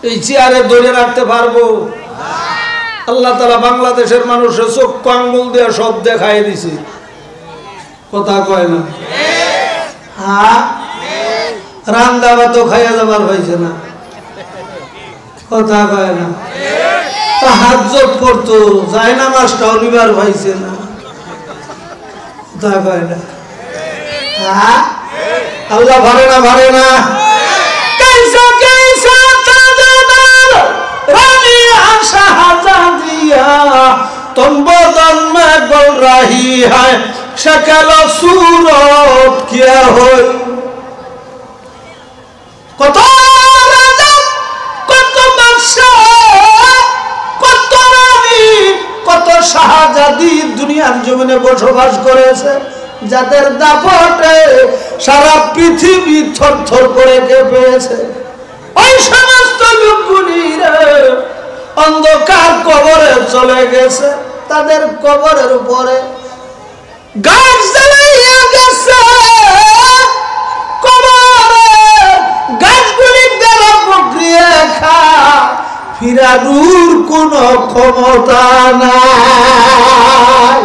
এই চেয়ারে ধরে রাখতে পারবো? আল্লাহ তাআলা বাংলাদেশের মানুষের চক্ষু আঙ্গুল দিয়ে সব দেখাই দিছে, কথা কয় না? হ্যাঁ, রান্দা ভাতও খাইয়া যাবার হয়েছে না, কথা কয় না? তাহাজ্জুদ পড়তো, জায়নামাজটাও নিবার পাইছে না, কথা কয় না? হ্যাঁ, আল্লাহ ভারে না, ভারে না? कैसा कैसा ताजदार रानी शाहजादिया तुम बदन में बोल रही है शक्ल सूरत क्या हो কত রাজা কত বাদশা কত রানী কত শাহজাদি দুনিয়ার জমিনে বসবাস করেছে, যাদের দাপটে সারা পৃথিবী থরথর করে কেঁপেছে। ওই সমস্ত লোকগুলিরা অন্ধকার কবরে চলে গেছে, তাদের কবরের উপরে গাছ জ্বালাইয়া গেছে, কবরে গাছগুলি বেড়া প্রক্রিয়া খা ফিরানোর কোনো ক্ষমতা নাই।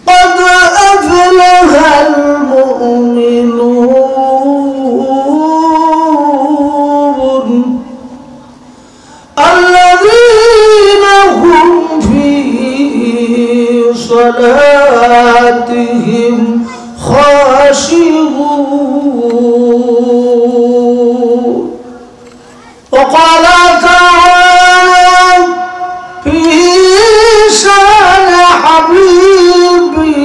قد أفلح المؤمنون الذين هم في صلاتهم خاشعون وقال تعالى في شان حبيبي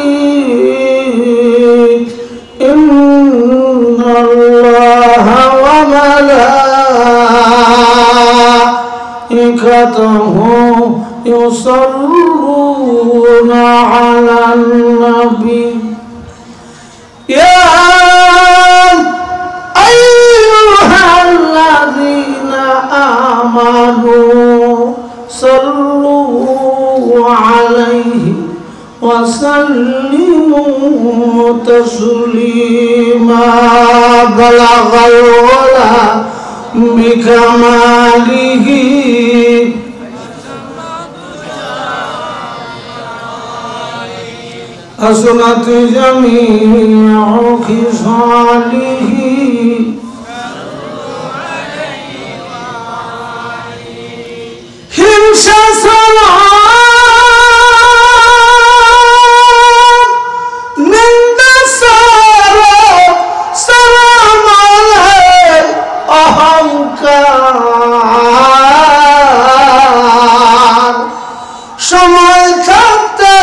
إن الله وملائكته يصلون على النبي يا أيها الذين آمنوا صلوا عليه وسلموا تسليما بلغ العلا بكماله حسنت جميع خصاله হিংসা নিন্দা অহংকার সময় থাকতে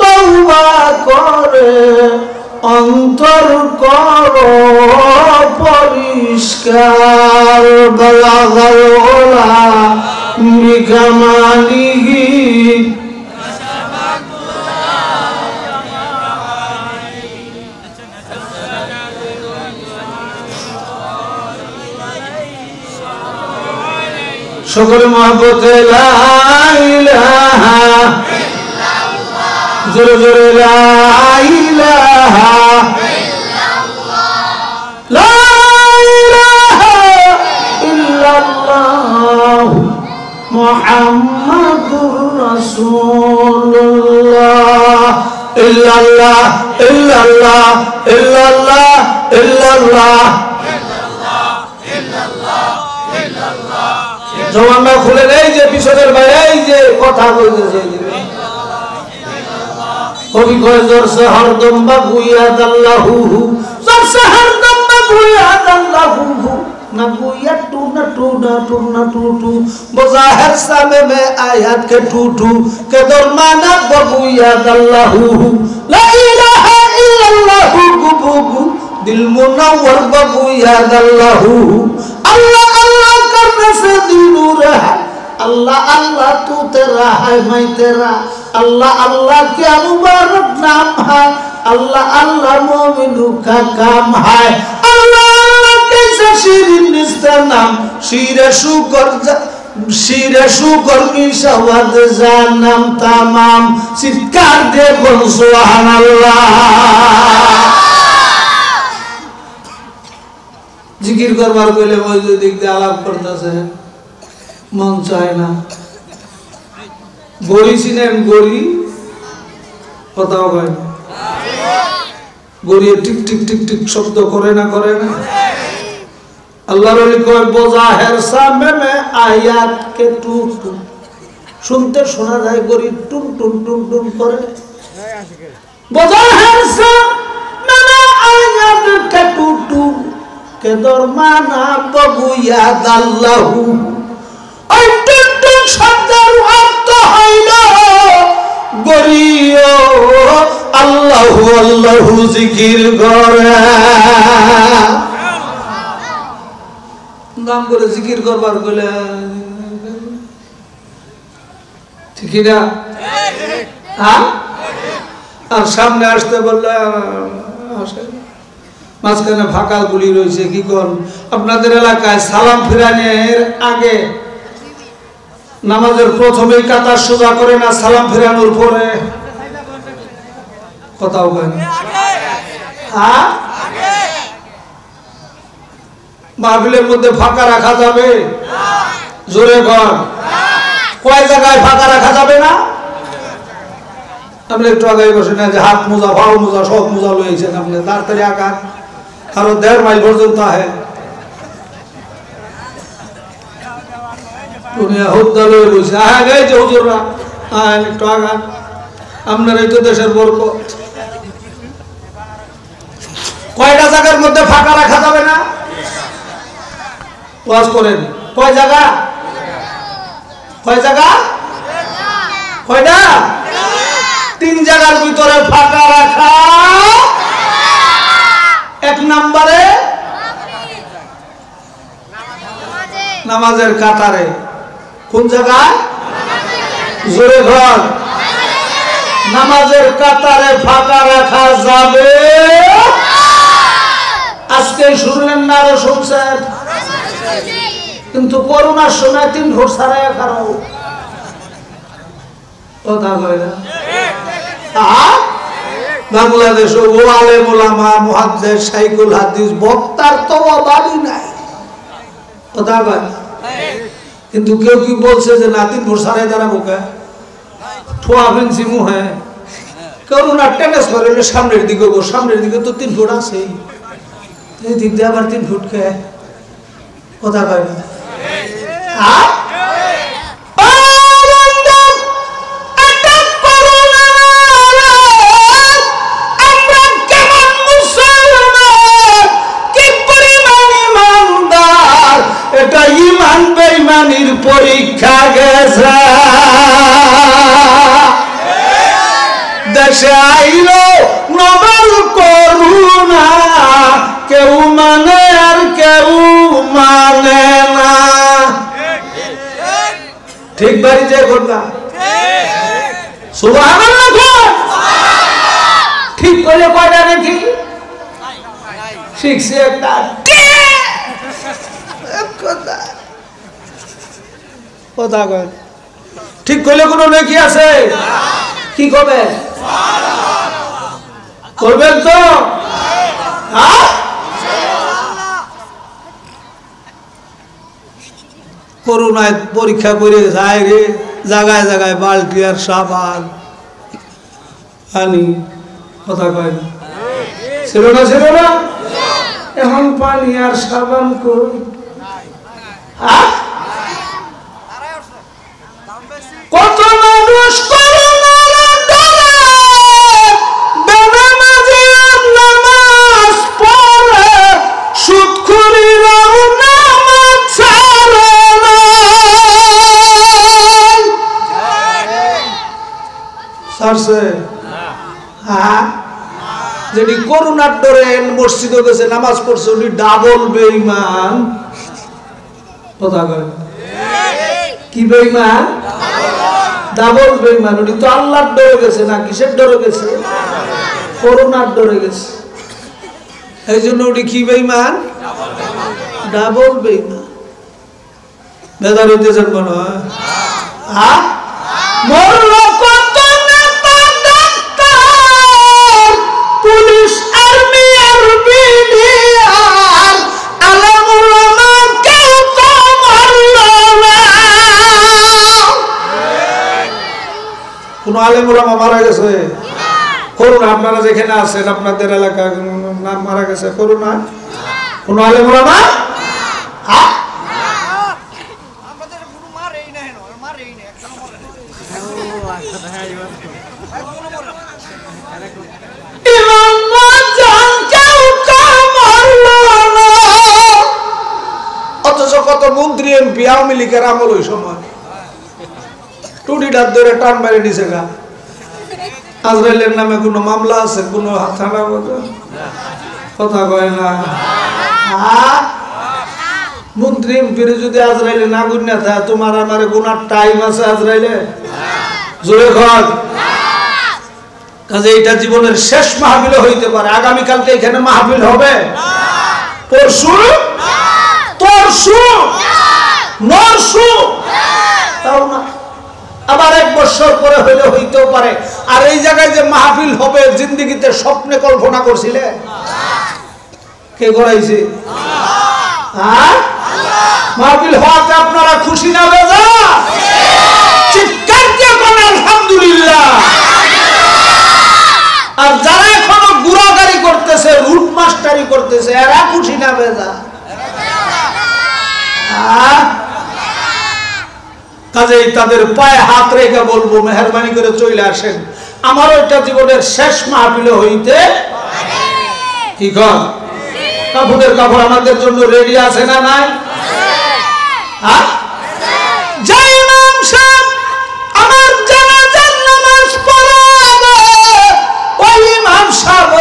তওবা করে অন্তর করো পরিষ্কার বালাগাল ওলা বিকামালিহি সকলে মহব্বতে লা ইলাহা ইল্লাল্লাহ জোরে জোরে লা ইলাহা ইল্লাল্লাহ লা ইলাহা ইল্লাল্লাহ মুহাম্মাদুর রাসূলুল্লাহ ইল্লাল্লাহ ইল্লাল্লাহ ইল্লাল্লাহ ইল্লাল্লাহ জবানটা খুলে নেই যে পিছনের ভাই এই যে কথা বলতেছে কবি কয় জোরসে হরদম বাগুয়াদ আল্লাহু জোরসে হরদম বাগুয়াদ আল্লাহু না গুয়া টু না টু না টু না টু টু বজাহির সামে মে আয়াত কে টু টু কে দরমানা বাগুয়াদ আল্লাহু লা ইলাহা ইল্লাল্লাহু গুবু দিল মুনাওয়ার বাগুয়াদ আল্লাহু अल्लाह अल्लाह करने से दिल नूर है अल्लाह अल्लाह तू तेरा है मैं तेरा अल्लाह अल्लाह क्या मुबारक नाम है अल्लाह अल्लाह मोमिनों का काम है अल्लाह अल्लाह कैसा शीरीन निस्ता नाम शीर शुक्र শিরে সুকর্মী সওয়াদ জানাম তামাম চিৎকার দিয়ে বল সুবহানাল্লাহ। জিকির করবার কইলে ওই যে দিক দিয়ে আলাপ করতেছে মন চায় না। গড়ি চিনেন? গড়ি কথাও কয় না, গড়িয়ে টিক টিক টিক টিক শব্দ করে না, করে না। আল্লাহর ওলি কয় বজাহের সামনে আয়াত কে টুন টুন, শুনতে শোনা যায় গড়ি টুন টুন টুন টুন করে। বজাহের সামনে আয়াত কে টুন টুন কে দরমানা বগুয়া দাল্লাহু। ওই টুন টুন শব্দের অর্থ হইল গড়িও আল্লাহু আল্লাহু জিকির করে, নাম করে জিকির করবার কইলে ঠিক না? হ্যাঁ, আর সামনে আসতে বললে মাঝখানে ফাঁকা গুলি রয়েছে। কি কর আপনাদের এলাকায় সালাম ফিরানোর আগে নামাজের প্রথমেই কাতার সোজা করে না, সালাম ফিরানোর পরে? কথাও কয় না। হ্যাঁ, মাহফিলের মধ্যে ফাঁকা রাখা যাবে? জোরে ঘর কয় জায়গায় ফাঁকা রাখা যাবে না? আপনি একটু আগে বসেন যে হাত মোজা ভাও মোজা সব মোজা লইছেন আপনি, তাড়াতাড়ি আঁকান, কারো 1.5 মাইল পর্যন্ত আহে একটু আগান, আপনার এই তো দেশের বরকত। কয়টা জায়গার মধ্যে ফাঁকা রাখা যাবে না? ওয়াজ করেন কয় জায়গা? কয় জায়গা? কয়টা? 3 জায়গার ভিতরে ফাঁকা রাখা। 1 নম্বরে নামাজের কাতারে। কোন জায়গায়? জোরে ঘর। নামাজের কাতারে ফাঁকা রাখা যাবে। আজকে শুনলেন না, আরো শুনছেন, কিন্তু করোনার সময় 3 ভোট ছাড়াই খারাপ কথা কয় না। বাংলাদেশ ও আলেম ওলামা মুহাদ্দিস শাইখুল হাদিস বক্তার তো বাড়ি নাই, কথা কয়। কিন্তু কেউ কি বলছে যে না 3 ভোট ছাড়াই দাঁড়াবো? কে ঠোয়া ফেন্সি মুহে করোনা টেনেস করে সামনের দিকে গো, সামনের দিকে তো 3 ভোট আছে, এই দিক দিয়ে আবার 3 ভোট কে? কথা কয় না। এটা ইমান বেঈমানির পরীক্ষা গেছে। দেশে আইল নবল করুণা, কেউ মানে আর কেউ মানে না। ঠিক বাড়ি যে ঘটনা সুবহানাল্লাহ। ঠিক করে কয়টা নাকি শিখছে একটা কথা কয়। ঠিক করলে কোনো নেকি আছে? কি করবে? করবেন তো? করোনায় পরীক্ষা করে যায় রে, জায়গায় জায়গায় বালতি আর সাবান পানি, কথা কয় না। ছিল না, ছিল না? এখন পানি আর সাবান কই? কত মানুষ করোনার দ্বারা বেনামাজি নামাজ পড়ে, সুদখোরেরাও নামাজ ছাড়ে না। ছাড়ছে? হ্যাঁ, যেটি করোনার ডরে মসজিদে গেছে নামাজ পড়ছে উনি ডাবল বেঈমান। কথা কয় কি বেঈমান? ডাবল বেঈমান। উনি তো আল্লাহর ডরে গেছে না, কিসের ডরে গেছে? করোনার ডরে গেছে। এই জন্য উনি কি বেঈমান? ডাবল বেঈমান। বেজার হইতেছেন মনে হয়। হ্যাঁ, মরল কত নেতা ডাক্তার, পুলিশ, আর্মি আর বিডিআর, আলেম ওলামা কেউ তো মরল না। কোন আলেম ওলামা মারা গেছে? করোনা, আপনারা যেখানে আছেন আপনাদের এলাকা নাম মারা গেছে করোনা? কোন আলেম ওলামা? হ্যাঁ, অথচ কত মন্ত্রী এমপি আওয়ামী লীগের আমল ওই সময় টুটিটার ধরে টান মেরে নিছে গা। আজরাইলের নামে কোনো মামলা আছে? কোনো থানা কথা কয় না। মন্ত্রী এমপির যদি আজরাইলে না গুণ না থাকে, তোমার আমার গুনার টাইম আছে আজরাইলে? জোরে ঘর। কাজে এটা জীবনের শেষ মাহফিল হইতে পারে। আগামীকালকে এখানে মাহফিল হবে, পরশু তরশু নরশু তাও না, আবার 1 বছর পরে হইলে হইতেও পারে। আর এই জায়গায় যে মাহফিল হবে জিন্দেগিতে স্বপ্নে কল্পনা করছিলে? কে করাইছে? মাহফিল হওয়াতে আপনারা খুশি না বেজা? চিৎকার দিয়ে বলেন আলহামদুলিল্লাহ। আর যারা এখনো গুড়াগাড়ি করতেছে, রুট মাস্টারি করতেছে, এরা খুশি না বেজা? কাজেই তাদের পায়ে হাত রেখে বলবো, মেহরবানি করে চলে আসেন। আমার ওইটা জীবনের শেষ মাহফিল হইতে কি কর? কাপড়ের কাপড় আমাদের জন্য রেডি আছে না নাই? যাই ইমাম সাহেব আমার জানাজার নামাজ পড়াবে, ওই ইমাম সাহেব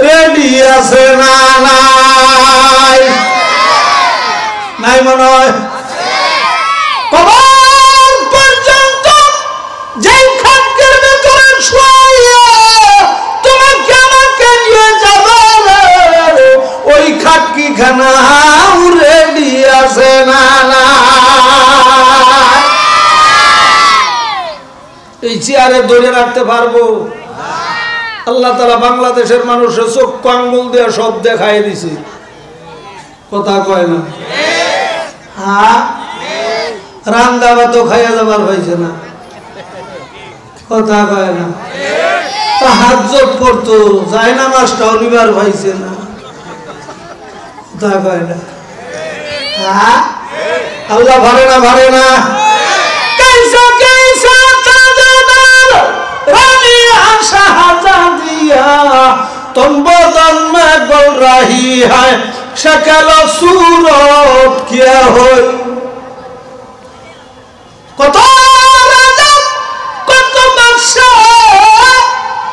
রেডি আছে না নাই? নাই মনে হয়। কবর পর্যন্ত যেই খাদ্যের ভেতরে শুয়ে তোমাকে আমাকে নিয়ে যাবে, ওই খাটকি খানা রেডি আছে না? এই চেয়ারে ধরে রাখতে পারবো? আল্লাহ তাআলা বাংলাদেশের মানুষের চক্ষু আঙ্গুল দিয়ে সব দেখাই দিছে। কথা কয় না? হ্যাঁ, রান্দা ভাতও খাইয়া যাবার পাইছে না। কথা কয় না? তাহাজ্জুদ পড়তো, জায়নামাজটাও নিবার পাইছে না। কথা কয় না? হ্যাঁ, আল্লাহ ভারে না, ভারে না? কাইসা কাইসা তাজাদার রানী শাহজাদিয়া तुम बदन में बोल रही है शक्ल सूरत क्या हो। কত রাজা, কত বাদশা,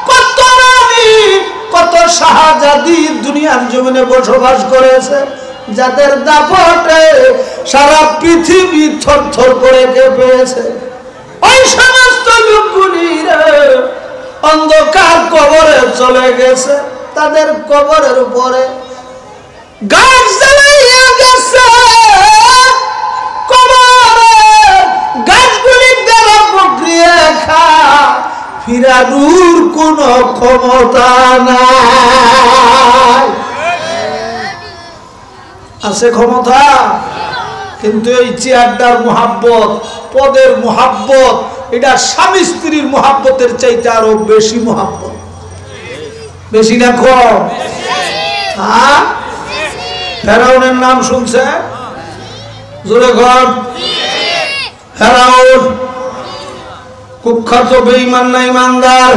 কত রানী, কত শাহজাদি দুনিয়ার জমিনে বসবাস করেছে, যাদের দাপটে সারা পৃথিবী থরথর করে কেঁপেছে। ওই সমস্ত লোকগুলি অন্ধকার কবরে চলে গেছে, তাদের কবরের উপরে গাছ জ্বালাইয়া গেছে। কবরে গাছগুলি দ্বারা প্রক্রিয়া খা ফিরানোর কোন ক্ষমতা নাই। আছে ক্ষমতা, কিন্তু এই চেয়ারটার মোহাব্বত, পদের মোহাব্বত, এটা স্বামী স্ত্রীর মোহাব্বতের চাইতে আরো বেশি মোহাব্বত। বেশি না কম? হ্যাঁ, ফেরাউনের নাম শুনছে? জোরে ঘর। ফেরাউন কুখ্যাত বেঈমান না ইমানদার?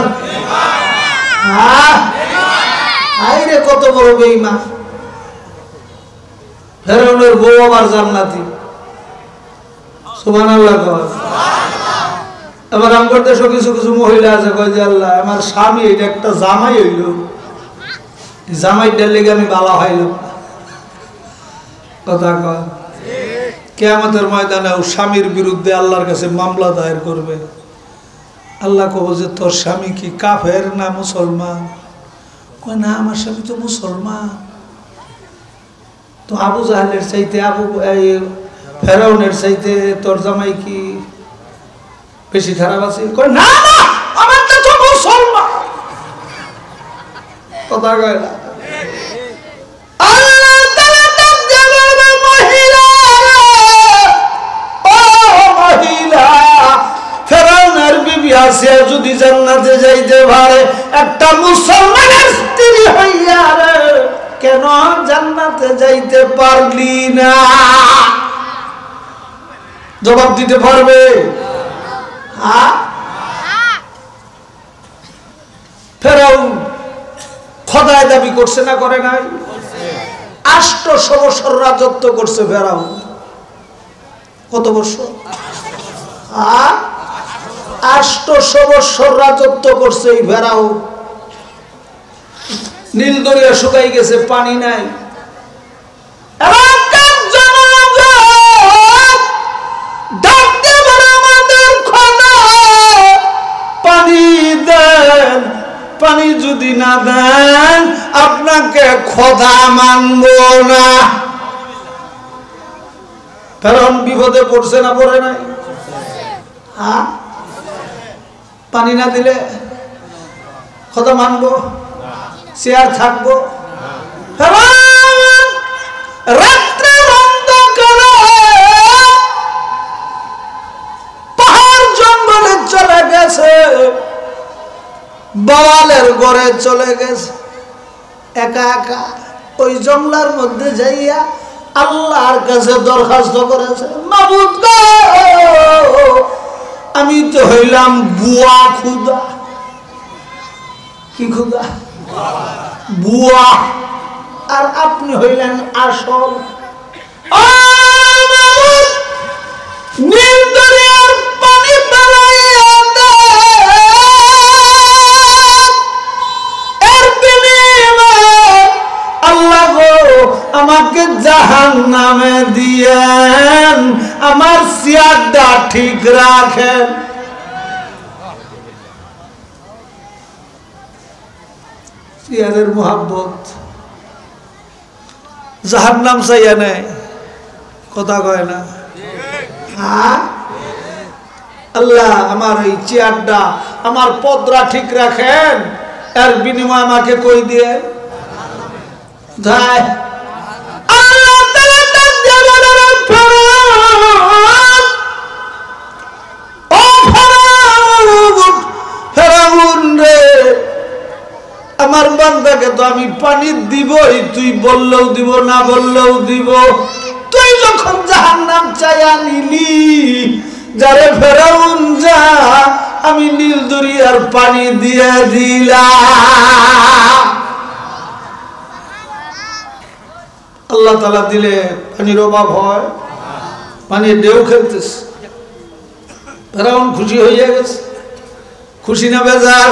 হ্যাঁ, আইরে কত বড় বেঈমান। ফেরাউনের বউ আবার জান্নাতি। সুবহানাল্লাহ। এবার আমার দেশে কিছু কিছু মহিলা আছে কয় যে আল্লাহ আমার স্বামী এটা একটা জামাই হইল, জামাইটার লেগে আমি বালা হইল। কথা কয় কিয়ামতের ময়দানে ও স্বামীর বিরুদ্ধে আল্লাহর কাছে মামলা দায়ের করবে। আল্লাহ কব যে তোর স্বামী কি কাফের না মুসলমান? কয় না, আমার স্বামী তো মুসলমান। তো আবু জাহেলের চাইতে ফেরাউনের চাইতে তোর জামাই কি বেশি খারাপ আছে? কয় না না, আমারটা তো মুসলমান। কথা কয় না। আল্লাহ তাআলা ডাক দিয়ে বলবেন, মহিলা, ও মহিলা, ফেরাউনের বিবি আসিয়া যদি জান্নাতে যাইতে পারে, একটা মুসলমানের স্ত্রী হইয়া রে কেন জান্নাতে যাইতে পারলি না? জবাব দিতে পারবে? হ্যাঁ। ফেরাউন খোদায় দাবি করছে না করে নাই? 800 বছর রাজত্ব করছে ফেরাউন। কত বছর? 800 বছর রাজত্ব করছে এই ফেরাউন। নীল দরিয়া শুকাই গেছে, পানি নাই। পানি দেন, পানি যদি না দেন আপনাকে খোদা মানব না। ফেরাউন বিপদে পড়ছে না পড়ে নাই? হ্যাঁ, পানি না দিলে খোদা মানবো? চেয়ার থাকবো? রাত্রে অন্ধকারে পাহাড় জঙ্গলে চলে গেছে, বাওয়ালের ঘরে চলে গেছে, একা একা ওই জঙ্গলার মধ্যে যাইয়া আল্লাহর কাছে দরখাস্ত করেছে, মাবুদ গো, আমি তো হইলাম বুয়া খুদা। কি খুদা? বুয়া। আর আপনি হইলেন আসল। নীল দরিয়ার পানি বাড়াইয়া এর বিনিময়ে আল্লাহ গো আমাকে জাহান্নামে দিয়েন, আমার সিয়াদটা ঠিক রাখেন। সিয়ারের মোহাব্বত জাহান্নাম চাইয়া নেয়, কথা কয় না? হ্যাঁ, আল্লাহ আমার এই চেয়ারটা, আমার পদরা ঠিক রাখেন, এর বিনিময় আমাকে কই দিয়ে যায়। আমার বান্দাকে তো আমি পানি দিবই, তুই বললেও দিব, না বললেও দিব। তুই যখন জাহান্নাম চাইয়া নিলি, যারে ফেরাউন যা, আমি নীল দরিয়ার পানি দিয়ে দিলাম। আল্লাহ তাআলা দিলে পানির অভাব হয়? পানির ঢেউ খেলতেছে, ফেরাউন খুশি হইয়া গেছে। খুশি না বেজার?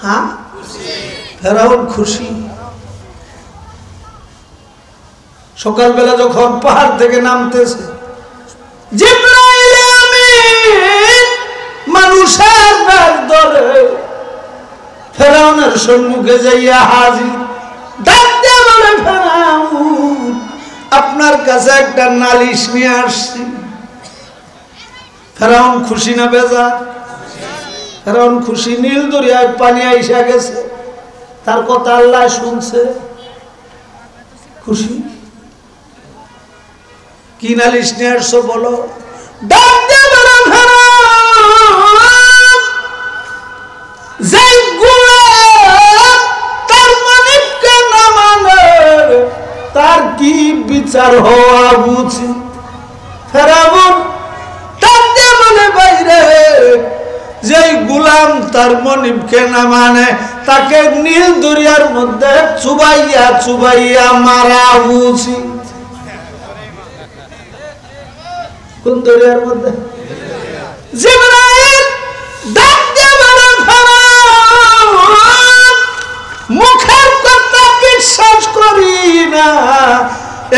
হ্যাঁ, ফেরাউন খুশি। সকালবেলা যখন পাহাড় থেকে নামতেছে, জিবরাইল আমিন মানুষের বেশ ধরে ফেরাউনের সম্মুখে যাইয়া হাজির। ডাক দিয়ে বলে, ফেরাউন আপনার কাছে একটা নালিশ নিয়ে আসছি। ফেরাউন খুশি না বেজার? ফেরাউন খুশি। নীল দরিয়ায় পানি আইসা গেছে, তার কথা আল্লাহ শুনছে, খুশি। কি নালিশ নিয়ে আসছো বলো? ডাক দিয়ে বলো, যে গোলাম তার মালিককে না মানে তার কি বিচার হওয়া উচিত? ফেরাউন ডাক দিয়ে বলে, বাইরে যে গোলাম তার মনিবকে না মানে তাকে নীল দরিয়ার মধ্যে চুবাইয়া চুবাইয়া মারা উচিত। কোন দরিয়ার মধ্যে? জিবরাইল ডাক দিয়ে বলে, ফেরাউন মুখের কথা বিশ্বাস করি না,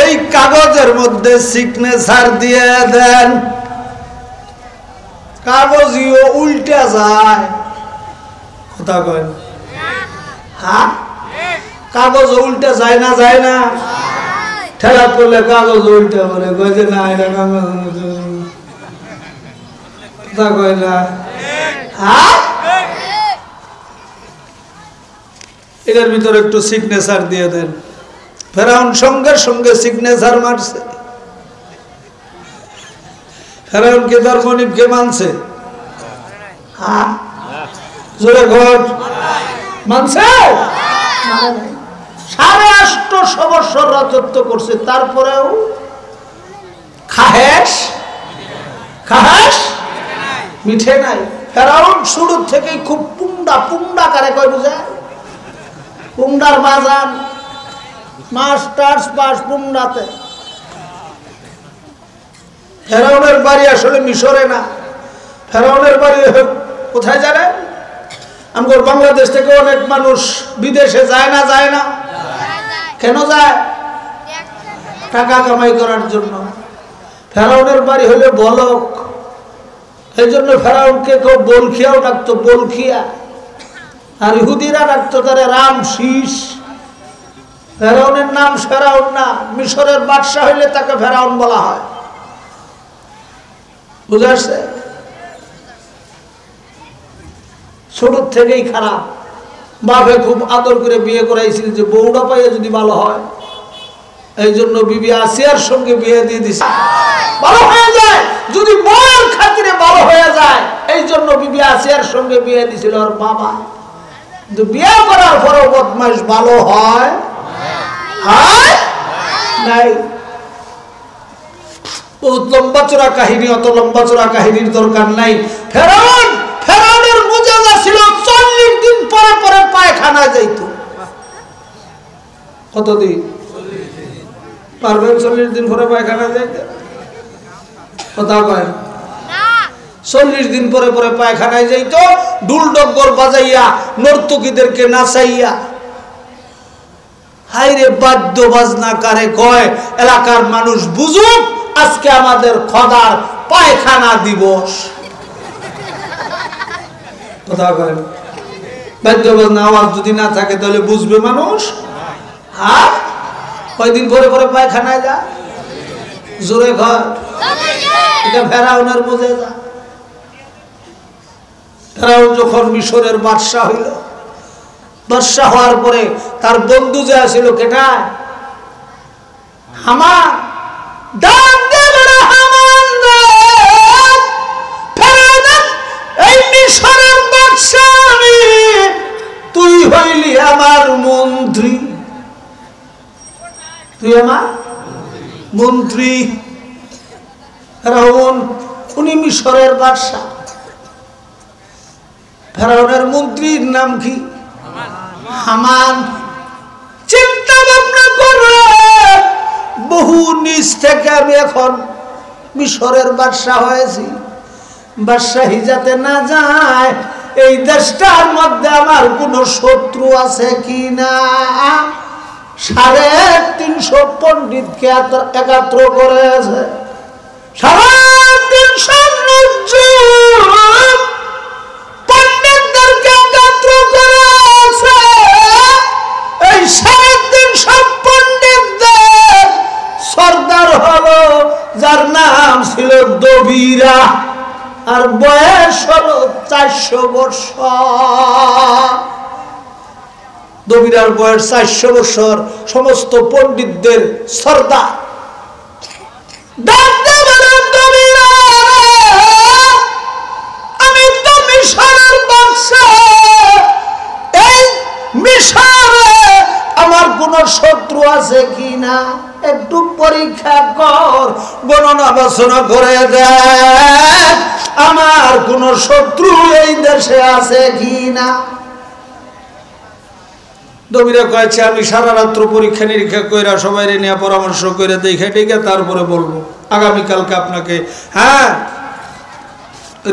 এই কাগজের মধ্যে সিগনেচার দিয়ে দেন। কাগজও উল্টে যায়, কথা কয়? হ্যাঁ, কাগজ উল্টে যায় না? যায় না? ঠেলা করলে কাগজ উল্টে বলে কয় যে না এটা কাগজ তা কয় না। হ্যাঁ, এটার ভিতরে একটু সিগনেচার দিয়ে দেন। ফেরাউন সঙ্গে সঙ্গে সিগনেচার মারছে। ফেরাউন কে তার মনিবকে মানছে? হ্যাঁ, জোরে ঘর মানছে? 850 বছর রাজত্ব করছে, তারপরেও খাহেশ মিঠে নাই। ফেরাউন শুরু থেকেই খুব পুংডা কারে কয় বুঝে, পুংডার বাজান মাস্টার্স পাস পুংডাতে। ফেরাউনের বাড়ি আসলে মিশরে না, ফেরাউনের বাড়ি কোথায় জানেন? আমাদের বাংলাদেশ থেকে অনেক মানুষ বিদেশে যায় না? কেন যায়? টাকা কামাই করার জন্য। ফেরাউনের বাড়ি হলে বলক, এই জন্য ফেরাউনকে কেউ বলখিয়াও ডাকতো, বলখিয়া। আর ইহুদিরা ডাকতো তারে রামশিস। ফেরাউনের নাম ফেরাউন না, মিশরের বাদশাহ হইলে তাকে ফেরাউন বলা হয়। বুঝে আসছে? ছোট থেকেই খারাপ। বাপে খুব আদর করে বিয়ে করাইছিল যে বউটা পাইয়া যদি ভালো হয়, এই জন্য বিবি আসিয়ার সঙ্গে বিয়ে দিয়ে দিছে, ভালো হয়ে যায় যদি বউয়ের খাতিরে ভালো হয়ে যায়, এই জন্য বিবি আসিয়ার সঙ্গে বিয়ে দিছিল ওর বাবা। কিন্তু বিয়ে করার পরও বদমাইশ ভালো হয় নাই। বহুত লম্বা চোরা কাহিনী, অত লম্বা চোরা কাহিনীর দরকার নাই। ফেরাউনের মুজাজা ছিল 40 দিন পরে পরে পায়খানা যাইত। কতদিন পারবেন 40 দিন পরে পায়খানা যাইতে? কথা কয় না। 40 দিন পরে পরে পায়খানায় যাইত, ঢুল ডগর বাজাইয়া নর্তকীদেরকে নাচাইয়া। হাইরে বাদ্য বাজনা কারে কয়, এলাকার মানুষ বুঝুক আজকে আমাদের খোদার পায়খানা দিবস। কথা কয় না। বাদ্য বাজনা আওয়াজ যদি না থাকে তাহলে বুঝবে মানুষ? হ্যাঁ, কয়দিন পরে পরে পায়খানায় যা, জোরে ঘর। এটা ফেরাউনের বুঝে যা। ফেরাউন যখন মিশরের বাদশাহ হইল, বাদশাহ হওয়ার পরে তার বন্ধু যে ছিল কেটা, হামান। এই মিশরের বাদশাহ আমি, তুই হইলি আমার মন্ত্রী, তুই আমার মন্ত্রী। ফেরাউন উনি মিশরের বাদশাহ। ফেরাউনের মন্ত্রীর নাম কি? হামান। চিন্তা ভাবনা করে বহু নিচ থেকে আমি এখন মিশরের বাদশাহ হয়েছি। বাদশাহী যাতে না যায়, এই দেশটার মধ্যে আমার কোন শত্রু আছে কি না 350 পণ্ডিতকে একাত্র করেছে। 350 পণ্ডিতদেরকে একাত্র করেছে। এই 350 পণ্ডিতদের সর্দার হলো যার নাম ছিল দবিরা, আর বয়স হলো 400 বছর। দবিরার বয়স 400 বছর। সমস্ত পণ্ডিতদের সর্দার। আমি তো মিশরের বাদশা, এই মিশরে আমার কোন শত্রু আছে কিনা একটু পরীক্ষা কর, গণনা বাসনা করে দেখ আমার কোন শত্রু এই দেশে আছে কিনা। দবিরা কয়েছে আমি সারা রাত্র পরীক্ষা নিরীক্ষা কইরা সবাই নিয়ে পরামর্শ করে দেখে টেকে তারপরে বলবো, আগামীকালকে আপনাকে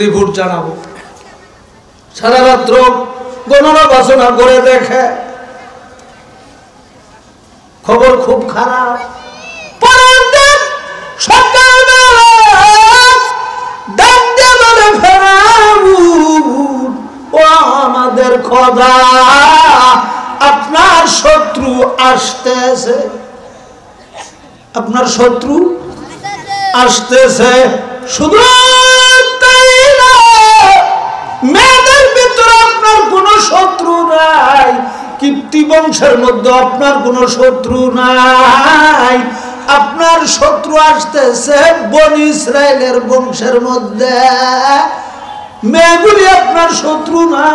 রিপোর্ট জানাবো। সারা রাত্র গণনা বাসনা করে দেখে খবর খুব খারাপ। পরের দিন সকালবেলা ডাক দিয়ে বলে, ফেরাউন ও আমাদের খোদা, আপনার শত্রু আসতেছে। আপনার শত্রু আসতেছে। শুধু তাই না, মেয়েদের ভিতরে আপনার কোনো শত্রু নাই, কিপ্তি বংশের মধ্যে আপনার কোনো শত্রু নাই। আপনার শত্রু আসতেছে বনি ইসরায়েলের বংশের মধ্যে। মেয়েগুলি আপনার শত্রু না,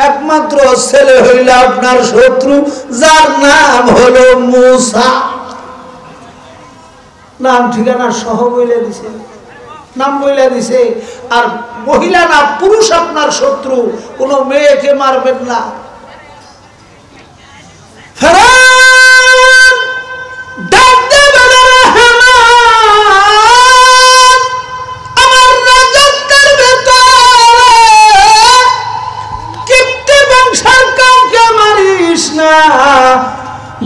একমাত্র ছেলে হইল আপনার শত্রু, যার নাম হলো মূসা। নাম ঠিকানা সহ বইলে দিছে, নাম বইলে দিছে। আর মহিলা না পুরুষ আপনার শত্রু, কোনো মেয়েকে মারবেন না।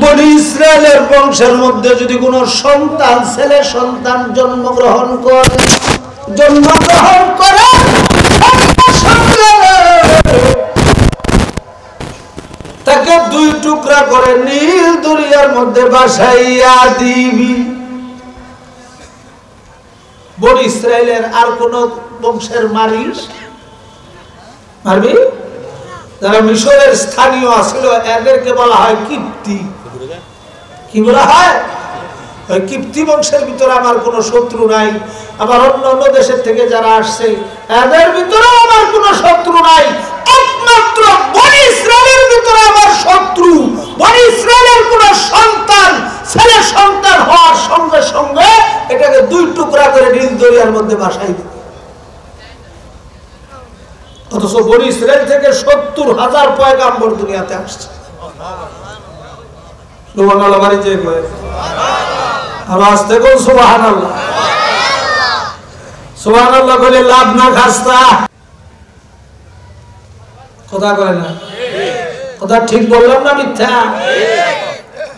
বনি ইসরায়েলের বংশের মধ্যে যদি কোন সন্তান, ছেলে সন্তান জন্মগ্রহণ করে তাকে দুই টুকরা করে নীল দরিয়ার মধ্যে ভাসাইয়া দিবি। বনি ইসরায়েলের আর কোন বংশের মারবি? যারা মিশরের স্থানীয় আছিল এদেরকে বলা হয় কিপ্তি। কি বলা হয়? ওই কিপ্তি বংশের ভিতরে আমার কোনো শত্রু নাই। আবার অন্য অন্য দেশের থেকে যারা আসছে এদের ভিতরে আমার কোনো শত্রু নাই, একমাত্র বনি ইসরায়েলের ভিতরে আমার শত্রু। বনি ইসরায়েলের কোন সন্তান, ছেলে সন্তান হওয়ার সঙ্গে সঙ্গে এটাকে দুই টুকরা করে নীল দরিয়ার মধ্যে ভাসাই দিবে। অথচ বনি ইসরায়েল থেকে ৭০,০০০ পয়গাম্বর দুনিয়াতে আসছে। সুবহানাল্লাহ বাড়ি যে কয় আওয়াজ দেখো, সুবহানাল্লাহ। সুবহানাল্লাহ বলে লাভ না খাস্তা। কথা কয় না? কথা ঠিক বললাম না মিথ্যা?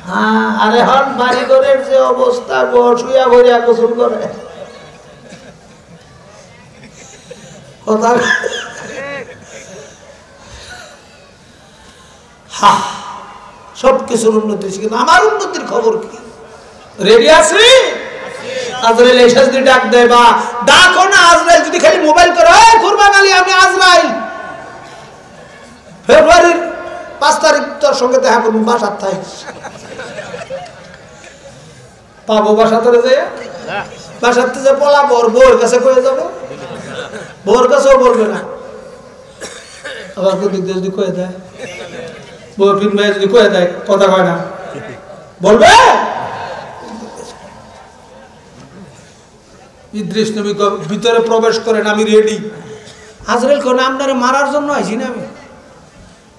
হ্যাঁ। আরে হন বাড়িঘরের যে অবস্থা, শুয়া ভরিয়া গোসল করে। কথা সবকিছুর উন্নতি, কিন্তু আমার উন্নতির খবর কি? রেডি আছি? আজরাইল এসে যদি ডাক দেয় বা ডাকো না, আজরাইল যদি খালি মোবাইল করে, কুরবান আলী আমি আজরাইল ফেব্রুয়ারির 5 তারিখ তোর সঙ্গে দেখা করবো, বাসার থাই পাবো। বাসাতে যে বাসাতে যে পলাবো, বউর কাছে কয়ে যাবো, বউর কাছেও বলবে না। আবার কোনদিক দিয়ে যদি কয়ে দেয়, বউ ফিন ভাই যদি কয়ে দেয়, কথা কয় না, বলবে ইদ্রিস নবী ভিতরে প্রবেশ করেন, আমি রেডি। আজরাইল কোন আপনারে মারার জন্য আইছি না, আমি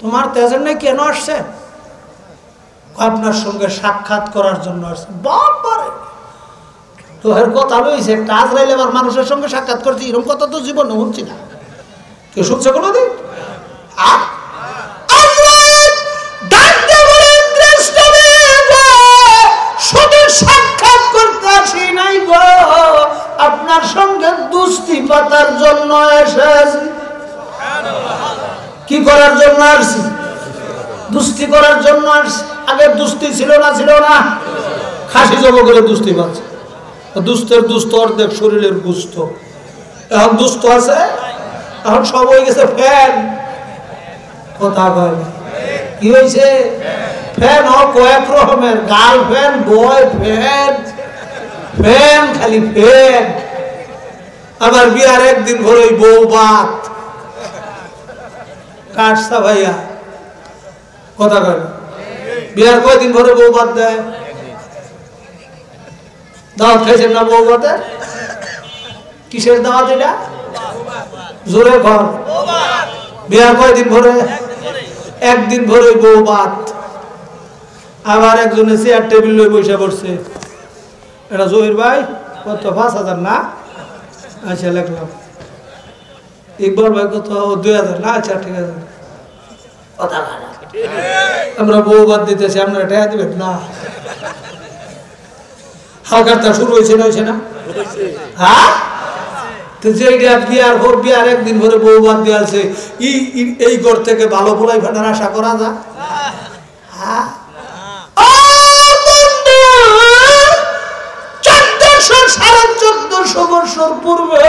তোমার তেজের নাই কেন আসছে? আপনার সঙ্গে সাক্ষাৎ করার জন্য আসছে। বাবারে, তো এর কথা লইছে একটা আজরাইল আবার মানুষের সঙ্গে সাক্ষাৎ করছে, এরকম কথা তো জীবনে শুনছি না। কেউ শুনছে কোনোদিন? সাক্ষাৎ করতে আসি নাই গো, আপনার সঙ্গে দুস্তি পাতার জন্য এসেছি। কি করার জন্য আসছি? দুস্তি করার জন্য আসছি। আগে দুস্তি ছিল না? খাসি জব করে দুস্তি পাচ্ছে। দুস্তের দুস্থ অর্ধেক শরীরের গুস্ত। এখন দুস্থ আছে, এখন সব হয়ে গেছে ফ্যান। কথা কয় কি হয়েছে? ফ্যান হোক কয়েক রকমের, গার্লফ্যান, বয় ফ্যান, ফ্যান খালি ফ্যান। আবার বিয়ার একদিন ভরে বউ ভাত কাটসা ভাইয়া। কথা কয় বিয়ার কয়দিন ভরে বউ ভাত দেয়? দাওয়াত খাইছেন না বউ ভাতে? কিসের দাওয়াত এটা? জোরে ঘর। বিয়ার কয়দিন ভরে? একদিন ভরে বউ ভাত। আবার একজনে চেয়ার টেবিল লই বসে পড়ছে। এটা জহির ভাই কত? 5,000 না? আচ্ছা লিখলাম। ইকবাল ভাই কত? 2,000 না? আচ্ছা ঠিক আছে। আমরা বউ বাদ দিতেছি, আপনারা টাকা দিবেন না? হালকাটা শুরু হয়েছে না? হ্যাঁ, তো যেটা বিয়ার একদিন ভরে বউ বাদ দিয়ে আছে, এই ঘর থেকে ভালো পোলাই ফাটার আশা করা যায়? হ্যাঁ, 1500 বছর পূর্বে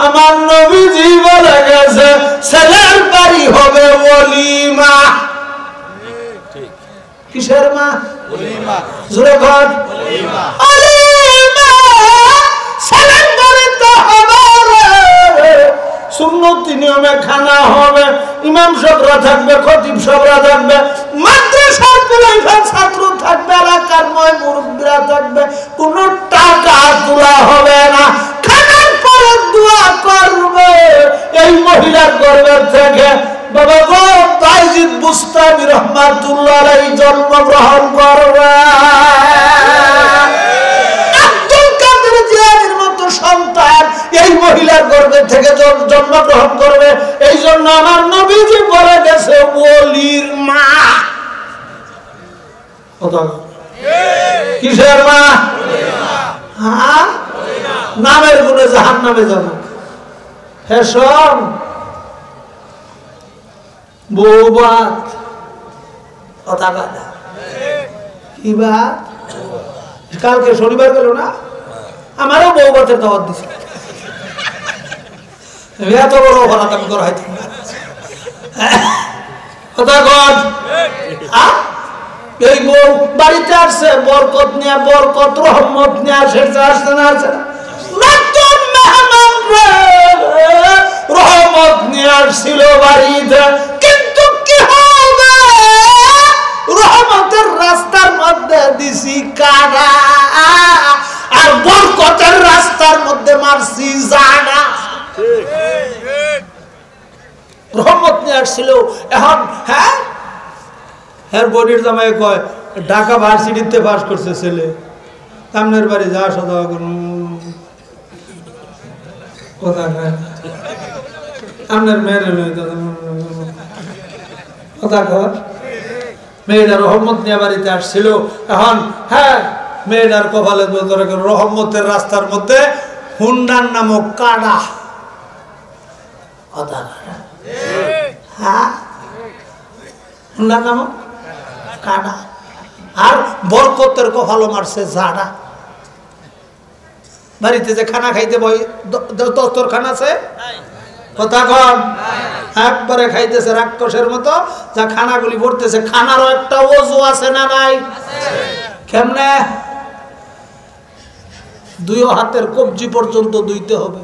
আমার নবীজি বলে গেছে ছেলের বাড়ি হবে ওলিমা। কিসের মা? ওলিমা। জোরে কর ওলিমা। ওলিমা ছেলের বাড়িতে হবে, সুন্নতি নিয়মে খানা হবে, ইমাম সাহেবরা থাকবে, খতিব সাহেবরা থাকবে, মাদ্রাসার পুলাইফার ছাত্র থাকবে, এলাকার ময় মুরব্বিরা থাকবে, কোনো টাকা তোলা হবে না, খানার পরে দোয়া করবে। এই মহিলার গর্ভের থেকে বাবা গো তাইজিদ বুস্তামি রহমাতুল্লাহ আলাইহি জন্মগ্রহণ করবে। আব্দুল কাদের জিলানীর মতো সন্তান এই মহিলার গর্ভে থেকে জন্মগ্রহণ করবে। এই জন্য আমার নবীজি বলে গেছে ওলির মা। কিসের মা? হ্যাঁ, নামের গুণে জাহান্নামে যাব। ফ্যাশন বৌবাত কথা কথা কি বাত? কালকে শনিবার গেল না, আমারও বৌবাতের দাওয়াত দিছে। এত বড় অপরাধ আমি করা হয়তো কথা কন। এই বউ বাড়িতে আসছে বরকত নিয়ে, বরকত রহমত নিয়ে আসছে না, আসছে না? নতুন মেহমান রহমত নিয়ে আসছিল বাড়িতে, কিন্তু কি হবে? রহমতের রাস্তার মধ্যে দিছি কাটা, আর বরকতের রাস্তার মধ্যে মারছি জানা। রহমত নিয়ে আসছিল, এখন হ্যাঁ হ্যাঁ বডির জামাই কয় ঢাকা ভার্সিটিতে পাস করছে ছেলে, সামনের বাড়ি যা সদা কথা আপনার মেয়ের কথা কর। মেয়েরা রহমত নিয়ে বাড়িতে আসছিল, এখন হ্যাঁ মেয়েটার কপালে রহমতের রাস্তার মধ্যে হুন্ডার নামক কাডা। কথা হ্যাঁ হুন্ডার নামক কাডা, আর বরকতের কপালও মারছে জাডা। বাড়িতে যে খানা খাইতে বই দস্তর খানা আছে কথা কম, একবারে খাইতেছে রাক্ষসের মতো, যা খানাগুলি পড়তেছে। খানারও একটা ওযু আছে না নাই? কেমনে? দুই হাতের কবজি পর্যন্ত ধুইতে হবে,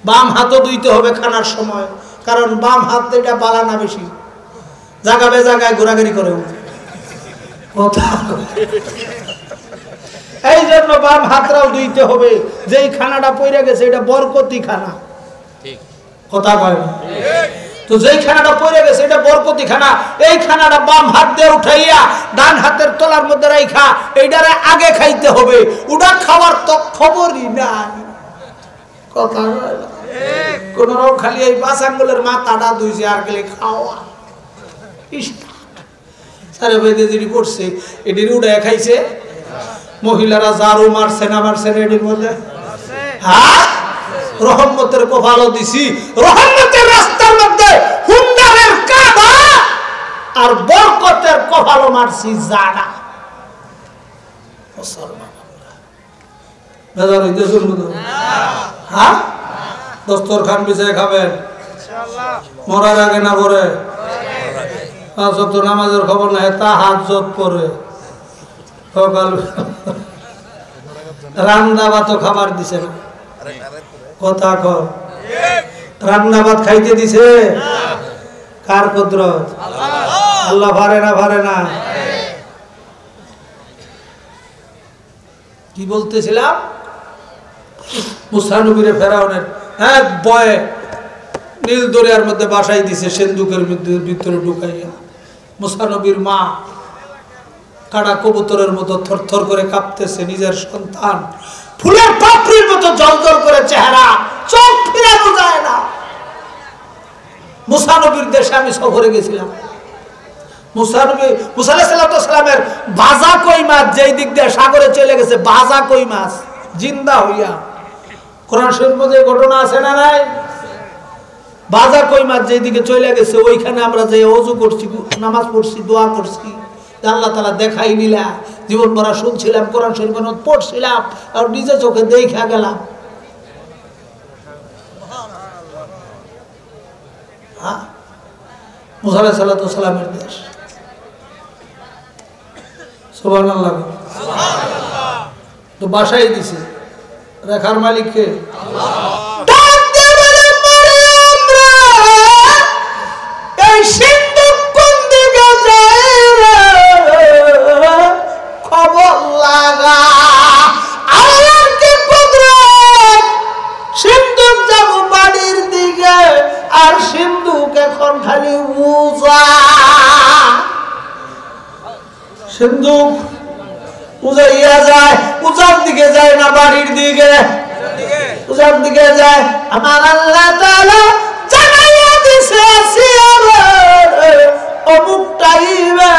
বাম হাতও ধুইতে হবে খানার সময়, কারণ বাম হাত এটা বালানা বেশি, জায়গা জায়গায় ঘোরাঘুরি করে। এই জন্য বাম হাতটাও ধুইতে হবে। যেই খানাটা পড়ে গেছে এটা বরকতি খানা, কথা কয় না তো? যেই খানাটা পড়ে গেছে এটা বরকতি খানা, এই খানাটা বাম হাত দিয়ে উঠাইয়া ডান হাতের তলার মধ্যে রাইখা এইটারে আগে খাইতে হবে। ওটা খাওয়ার তো খবরই নাই, কথা কয় না? কোন রকম খালি এই 5 আঙ্গুলের মাথাটা ধুইছে আর গেলে খাওয়া। সারে বেদে যিনি করছে এটির উড়ে খাইছে। মহিলারা জারু মারছে না মারছে এটির মধ্যে? হ্যাঁ, রহমতের কপালও দিছি, রহমতের রাস্তার মধ্যে হুন্ডারের কাদা আর বরকতের কপালও মারছি জাডা। হ্যাঁ, দস্তরখান বিছায় খাবেন মরার আগে না পরে? তো নামাজের খবর নাই, তাহাজ্জুদ পড়ে সকাল রান্না ভাত খাবার দিছে না, কথা কর। রান্না ভাত খাইতে দিছে কার কুদরত? আল্লাহ পারে না, পারে না? কি বলতেছিলাম? মুসা নবীরে ফেরাউনের এক বয়ে নীল দরিয়ার মধ্যে বাসাই দিছে, সিন্ধুকের ভিতরে ঢুকাইয়া। মুসা নবীর মা কাটা কবুতরের মতো থরথর করে কাঁপতেছে, নিজের সন্তান ফুলের পাপড়ির মতো জলজল করে চেহারা, চোখ ফিরানো যায় না। মুসা নবীর দেশে আমি সফরে গেছিলাম। মুসা আলাইহিস সালামের বাজা কই মাছ যেই দিক দিয়ে সাগরে চলে গেছে, বাজা কই মাছ জিন্দা হইয়া, কোরআন শরীফের মধ্যে ঘটনা আছে না নাই? বাজা কই মাছ যেই দিকে চলে গেছে ওইখানে আমরা যাই ওযু করছি, নামাজ পড়ছি, দোয়া করছি, আল্লাহ তাআলা দেখাই নিলা, জীবন ভরা শুনছিলাম, কোরআন শরীফ পড়ছিলাম, আর নিজে চোখে দেখা গেলাম। মুসা আলাইহিস সালাতু ওয়াস সালামের দেশ। সুবহানাল্লাহ। তো বাসায় দিছে, রেখার মালিককে খবর লাগা, সিন্ধুক যাব বাড়ির দিকে, আর সিন্ধুক এখন খালি উজা, সিন্ধুক উজাইয়া যায়, উজার দিকে যায় না বাড়ির দিকে, উজার দিকে যায়। আমার আল্লাহ তাআলা জানাইয়া দিছে অমুক টাইমে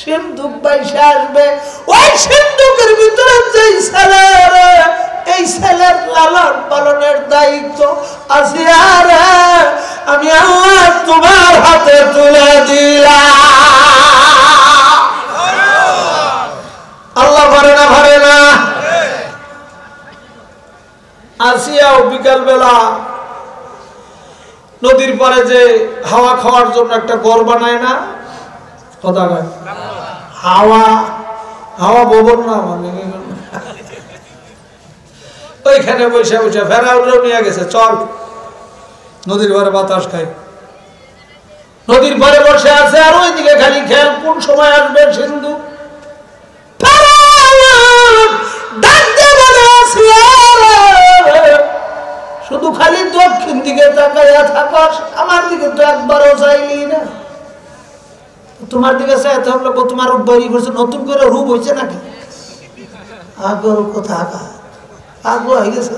সিন্ধুক বাইসে আসবে। ওই সিন্ধুকের ভিতরে যেই ছেলে, এই ছেলের লালন পালনের দায়িত্ব আছে, আর আমি আল্লাহ তোমার হাতে তুলে দিলাম। আল্লাহ পারে না, পারে না। আসিয়াও বিকাল বেলা নদীর পারে যে হাওয়া খাওয়ার জন্য একটা ঘর বানায় না, কথা কয় হাওয়া, হাওয়া ভবন না, মানে ওইখানে বসে বসে ফেরাউনও নিয়ে গেছে, চল নদীর পারে বাতাস খাই। নদীর পারে বসে আছে, আর ওইদিকে খালি খেয়াল কোন সময় আসবে সিন্ধু। শুধু খালি দক্ষিণ দিকে তাকাইয়া থাকস, আমার দিকে তো একবারও চাইলি না। তোমার দিকে চাইতে হবে, তোমার রূপ বাড়ি করছে, নতুন করে রূপ হয়েছে নাকি? আগর কথা আগ্রহ হয়ে গেছে,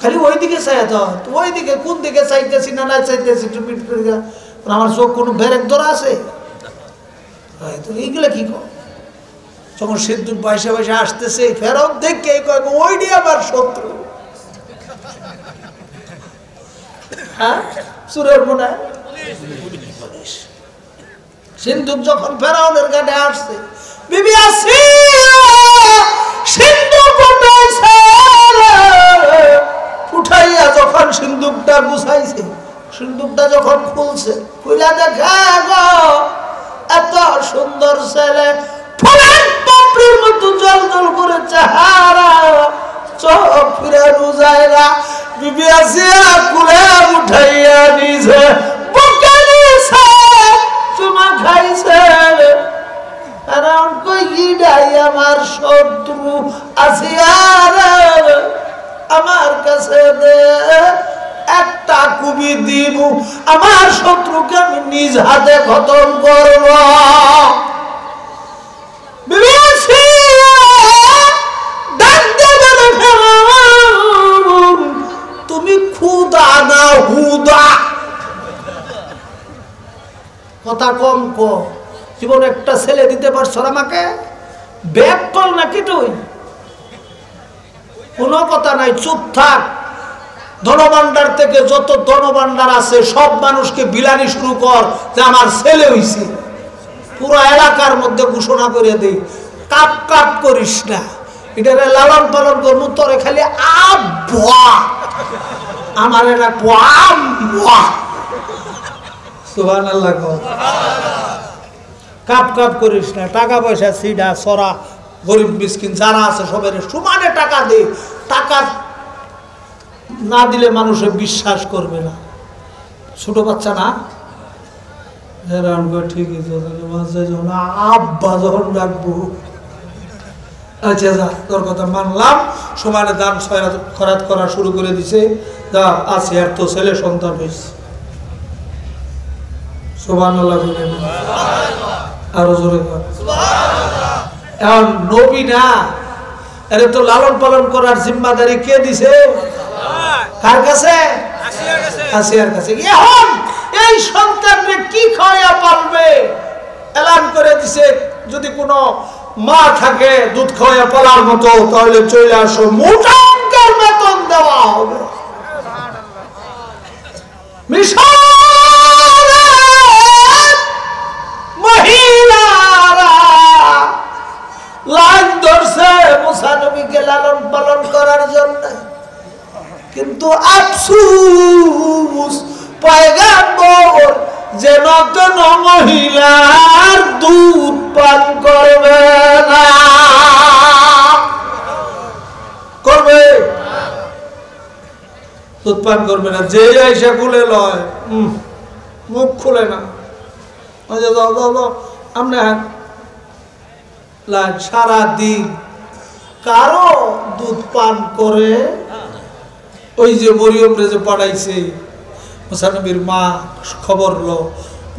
খালি ওই দিকে চাইতে হয়। তো ওই দিকে কোন দিকে চাইতেছি না না চাইতেছি, আমার চোখ কোনো ব্যারেক ধরা আছে? তো এইগুলা কি কর, যখন সিদ্ধুর পয়সা পয়সা আসতেছে ফেরত দেখে ওই দিয়ে আবার শত্রু। হ্যাঁ, সুরের মনে সিন্ধুক যখন ফেরাউনের ঘাটে আসছে, বিবি আসিয়া সিন্ধুক উঠাইয়া যখন সিন্ধুকটা গুছাইছে, সিন্ধুকটা যখন খুলছে, খুলে দেখা গো এত সুন্দর ছেলে, ফুলের পাপড়ির মতো জল জল করে চেহারা, চোখ ফিরানো যায় না। বিবি আসিয়া কুলে উঠাইয়া নিছে, বুকে নিছে, চুমা খাইছে। কারণ কইডাই আমার শত্রু আসিয়া রে, আমার কাছে দে একটা কুবি দিব, আমার শত্রুকে আমি নিজ হাতে খতম করব। তুমি খুদা না হুদা, কথা কম কম। জীবন একটা ছেলে দিতে পারছ আমাকে? ব্যাগ কল নাকি তুই? কোনো কথা নাই, চুপ থাক। ধনভাণ্ডার থেকে যত ধনভাণ্ডার আছে সব মানুষকে বিলানি শুরু কর যে আমার ছেলে হইছে, পুরো এলাকার মধ্যে ঘোষণা করে দেই। কাপ কাপ করিস না, এটা লালন পালন করবো, তোরে খালি আব্বা আমার এটা আব্বা। সুবহানাল্লাহ। কাপ কাপ করিস না, টাকা পয়সা সিডা সরা, গরিব মিসকিন যারা আছে সবাই সমানে টাকা দে। টাকা না দিলে মানুষে বিশ্বাস করবে না। ছোট বাচ্চা না, ঠিকই যখন আব্বা যখন ডাকবো, আচ্ছা যা, তোর কথা মানলাম, সমানে দান খরাত করা শুরু করে দিছে, যা আছে আর তো ছেলে সন্তান হয়েছে। সুবহানাল্লাহ। আরো জোরে এখন নবী না, এর তো লালন পালন করার জিম্মাদারি কে দিছে? কার কাছে? আসিয়ার কাছে। এখন এই সন্তানকে কি খাওয়া পালবে? এলান করে দিছে, যদি কোনো মা থাকে দুধ খাওয়া পালার মতো, তাহলে চলে আসো, মোটা অঙ্কের বেতন দেওয়া হবে। কিন্তু আফসোস পয়গম্বর যেন কোন মহিলার দুধ পান করবে না। করবে? দুধ পান করবে না। যে আইসা খুলে লয়, মুখ খুলে না, সারা দিন কারো দুধ পান করে। ওই যে মরিয়ম রে যে পড়াইছে মুসা নবীর মা খবর লো,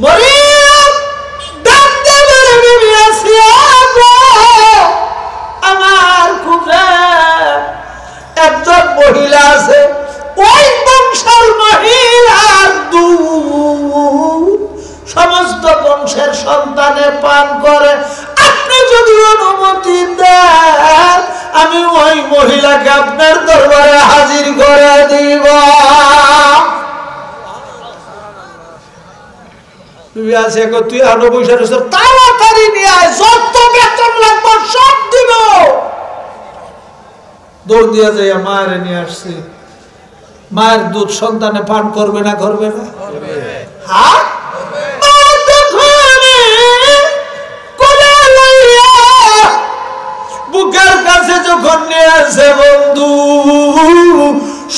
মরিয়ম ডাকতে বলে বিবি আসিয়া গো, আমার খুঁজে একজন মহিলা আছে, ওই বংশের মহিলার দুধ সমস্ত বংশের সন্তানে পান করে। আপনি যদি অনুমতি দেন আমি ওই মহিলাকে আপনার দরবারে হাজির করে দিব। তুই আরো পয়সা তাড়াতাড়ি নিয়ে আয়, যত বেতন লাগবে সব দিব। দৌড় দিয়া যাইয়া মায়ের নিয়ে আসছে। মায়ের দুধ সন্তানে পান করবে না? করবে না? হ্যাঁ, বুকের কাছে যখন নিয়ে আসে বন্ধু,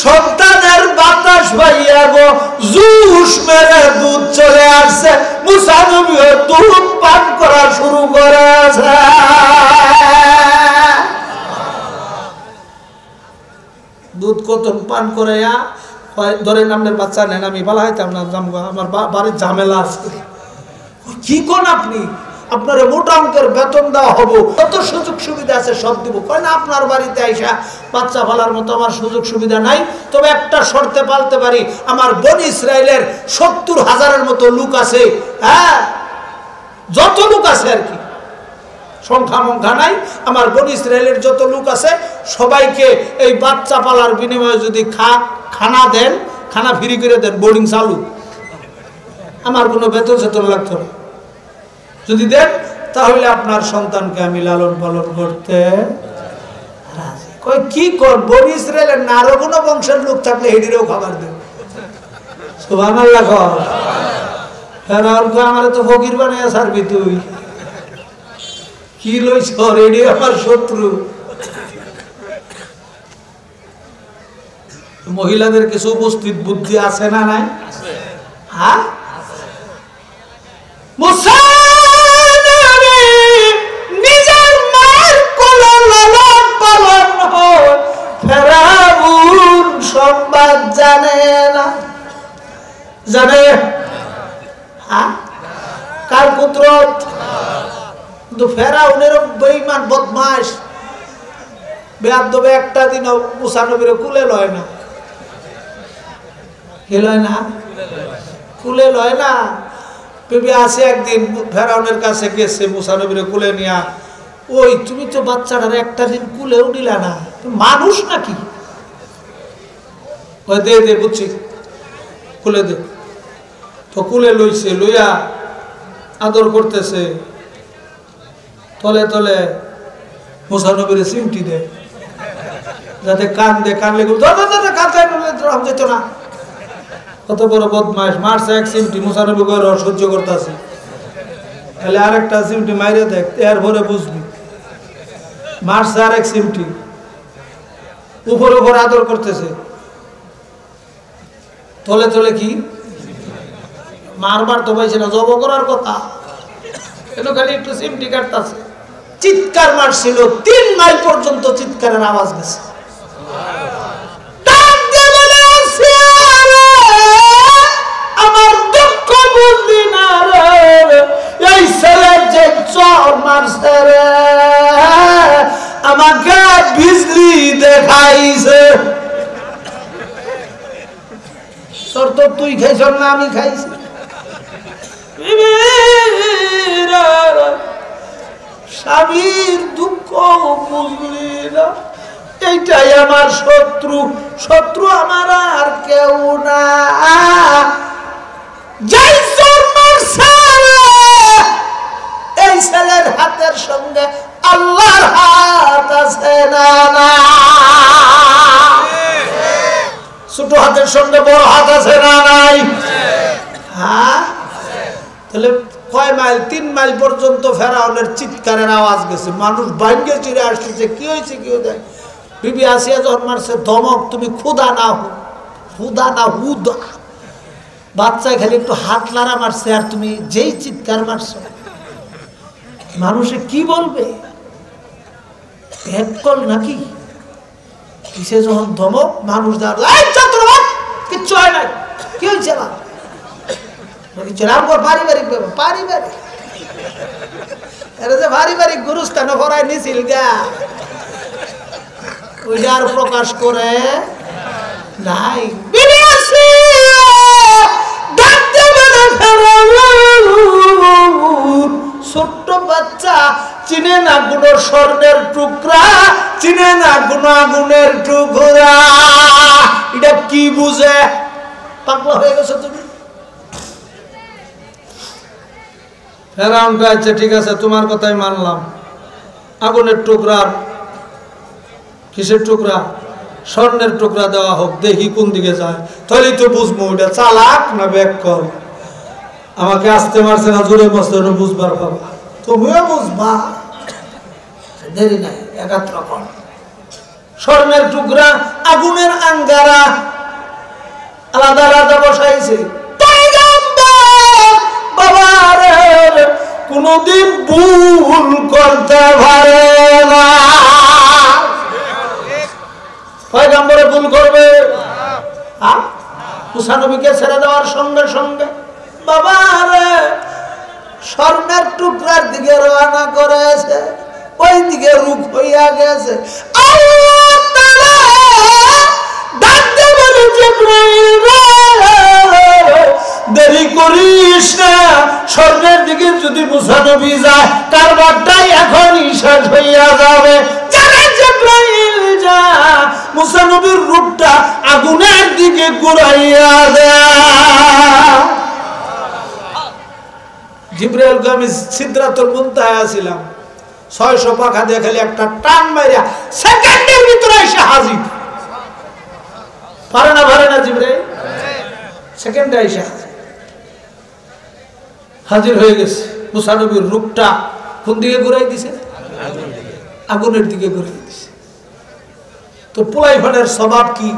সন্তানের বাতাস পাইয়া গো জুস মেরে দুধ চলে আসছে। মুসা নবীও দুধ পান করা শুরু করেছে। দুধ কত পান করে ধরেন আপনার বাচ্চা নেন, আমি বলা হইতাম না, আমার বাড়ির ঝামেলা আছে। কি কোন আপনি? আপনার মোটা অঙ্কের বেতন দেওয়া হবো, কত সুযোগ সুবিধা আছে সব দিব। কয় না, আপনার বাড়িতে আইসা বাচ্চা ফালার মতো আমার সুযোগ সুবিধা নাই, তবে একটা শর্তে পালতে পারি। আমার বনি ইসরায়েলের 70,000-এর মতো লোক আছে। হ্যাঁ, যত লোক আছে আর কি, সংখ্যা মঙ্খ্যা নাই। আমার বনি ইসরায়েলের যত লোক আছে সবাইকে এই বাচ্চা পালার বিনিময়ে যদি খানা দেন, খানা ফ্রি করে দেন, বোর্ডিং চালু, আমার কোনো বেতন সেতন লাগতো না। যদি দেন তাহলে আপনার সন্তানকে আমি লালন পালন করতে রাজি। কই কি কর, বনি ইসরায়েলের না আরো কোনো বংশের লোক থাকলে হেডিরেও খাবার দেব। সুবহানাল্লাহ কর। আমার তো ফকির বানাইয়া ছাড়বি তুই, কি লইছ? রেডি আমার শত্রু। মহিলাদের কিছু উপস্থিত বুদ্ধি আছে না নাই? হ্যাঁ, নিজের মায়ের কোলে লালন পালন হয়, ফেরাউন সংবাদ জানে না। জানে? হ্যাঁ, কার কুদরত? কিন্তু ফেরাউনের বেঈমান বদমাশ বেয়াদবে একটা দিন মুসা নবীর কুলে লয় না। কি লয় না? কুলে লয় না। বিবি আসে একদিন ফেরাউনের কাছে গেছে, মুসা নবীর কুলে নিয়া, ওই তুমি তো বাচ্চাটার একটা দিন কুলেও দিলা না, মানুষ নাকি? ওই দে দে, বুঝছি, কুলে দে। তো কুলে লইছে, লইয়া আদর করতেছে, তলে তলে মুসা নবীর চিমটি দে, যাতে কান দে, কানলে কান যেত না। কত বড় বদমাস, মারছে এক চিমটি, মুসা নবী সহ্য করতেছে, তাহলে আরেকটা চিমটি মাইরে দেখ, এরপরে বুঝবি। মারছে আরেক চিমটি, উপর উপর আদর করতেছে, তলে তলে কি মারবার তো পাইছে না, জব করার কথা, এটা খালি একটু চিমটি কাটতেছে। চিৎকার মারছিল, 3 মাইল পর্যন্ত চিৎকারের আওয়াজ গেছে। আমার দুঃখ বুঝলি না রে, এই ছেলে যে চর মারছে রে, আমাকে বিজলি দেখাইছে। তোর তো তুই খাইছ না, আমি খাইছি। স্বামীর দুঃখ বুঝলি না, এইটাই আমার শত্রু। শত্রু আমার আর কেউ না। এই ছেলের হাতের সঙ্গে আল্লাহর হাত আছে না? তাহলে কয় মাইল 3 মাইল পর্যন্ত ফেরাউনের চিৎকারের আওয়াজ গেছে, মানুষ ভাঙ্গে চিড়ে আসতেছে, কি হয়েছে কি হয়েছে। বিবি আসিয়া যখন মারছে ধমক, তুমি খুদা না হুদা। বাচ্চায় খালি একটু হাত লাড়া মারছে আর তুমি যেই চিৎকার মারছো, মানুষে কি বলবে? কল নাকি কিসে যখন ধমক, মানুষ কিচ্ছু হয় নাই, কি হয়েছে পারিবারিক ব্যাপার, পারিবারিক গুরুস্থান করাই নিছিল গা, ওইটা আর প্রকাশ করে নাই। ছোট্ট বাচ্চা চিনে না কোনো স্বর্ণের টুকরা, চিনে না কোনো আগুনের টুকরা, এটা কি বুঝে? পাগলা হয়ে গেছো তুমি। ফেরাউন কয়েছে ঠিক আছে তোমার কথাই মানলাম, আগুনের টুকরা, কিসের টুকরা? স্বর্ণের টুকরা দেওয়া হোক, দেখি কোন দিকে যায়, তাহলেই তো বুঝবো ওইটা চালাক না ব্যাককল। আমাকে আসতে মারছে না জোরে মারছে না, বুঝবার বাবা, তুমিও বুঝবা, দেরি নাই, একাত্র কর। স্বর্ণের টুকরা, আগুনের আঙ্গারা আলাদা আলাদা বসাইছে। কোনদিন ভুল করতে পারে না, পয়গম্বরে ভুল করবে? মুসা নবীকে ছেড়ে দেওয়ার সঙ্গে সঙ্গে বাবা রে স্বর্ণের টুকরার দিকে রওনা করেছে, ওই দিকে রূপ হইয়া গেছে। আল্লাহ তাআলা ডাকতে বলে জিবরাইল রে দেরি করিস না, স্বর্ণের দিকে যদি মুসা নবী যায় কারবারটাই এখনই শেষ হইয়া যাবে। জিবরাইল যা, মুসা নবীর রূপটা আগুনের দিকে ঘুরাইয়া দেয়। জিবরাইল আমি সিদরাতুল মুনতাহা ছিলাম, 600 পাখা দিয়ে খালি একটা টান মারিয়া সেকেন্ডের ভিতরে এসে হাজির। পারে না জিবরাইল, সেকেন্ডে এসে হাজির হয়ে গেছে। মুসা নবীর রূপটা কোন দিকে ঘুরাই দিছে? আগুনের দিকে ঘুরাই দিছে। তো পোলাই ফানের স্বভাব কি?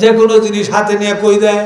যে কোনো জিনিস হাতে নিয়ে কই দেয়,